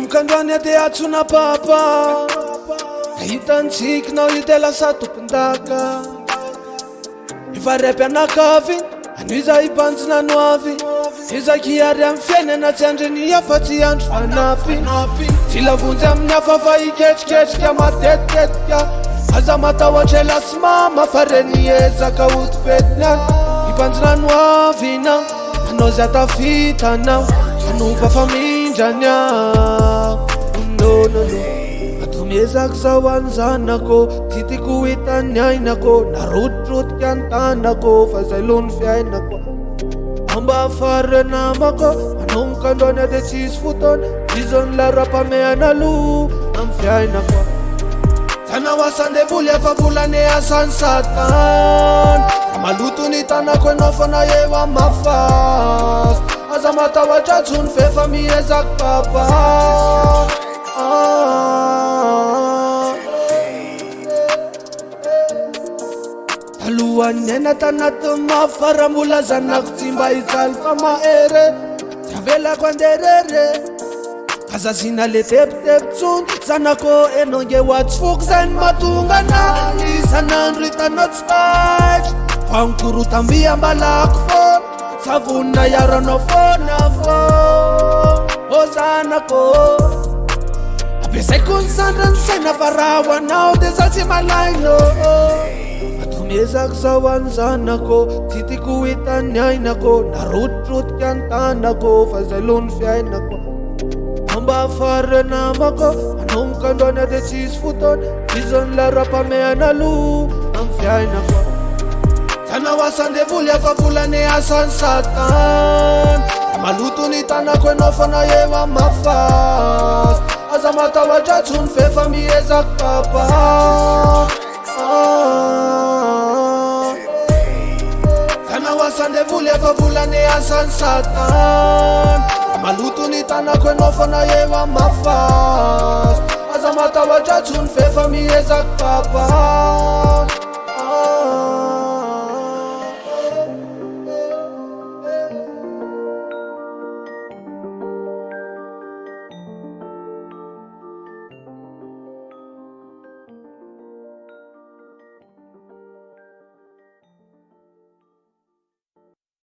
Kandroany ade atsona papa hitantsikinao ide lasa tompondaka ivarepy anakavy aniza ibanjina noavy izakiary amin'ny fiainana tsy andreny afa tsy andro fanafy tsy lavonjy amin'ny hafa fa iketriketrika matetika aza matahotra lasy mama fa reny ezaka otifetiny any ibanjina noavy nao anao zy atafitanao anova famindrany ao atomezaka zao any zanako ty tiako hitany ainako narotirotika ny tanako fa zay lony fiainako amba afary namako anonkandroany ade tsisy fotoana izony laharampamehana aloha amy fiainako zanao asandevoly efa volane asany satany maloto ny tanako enao fana eo amy mafasy aza matahotra tsony fefa miezaka papa alohan'ny aina tanaty mafara mbola zanako tsy mba hijaly fa mahere tsy avelako anderere aza zina le tepitepitsony zanako enao nge hoatsy foky zay ny mahatonga na isanandro hitanao tsy taitra fa mikorotamby ambalako fona savonina iaranao fona fo o zanako abesaiko ny sandrany saina fa raha ho anao de za tsy malaino atomezaka zao any zanako ty tiako hitany ainako narotirotika ny tanako fa zay lony fiainako amba afary namako anonkandroany ade tsisy fotoana izony laharampamehana aloha amy fiainako zanao asandevoly efa volane asany satany maloto ny tanako enao fana eo amy mafasy aza matahotra tsony fefa miezaka papa zanao asandevoly efa volane asany satany maloto ny tanako enao fana eo amy mafasy aza matahotra tsony fefa miezaka papa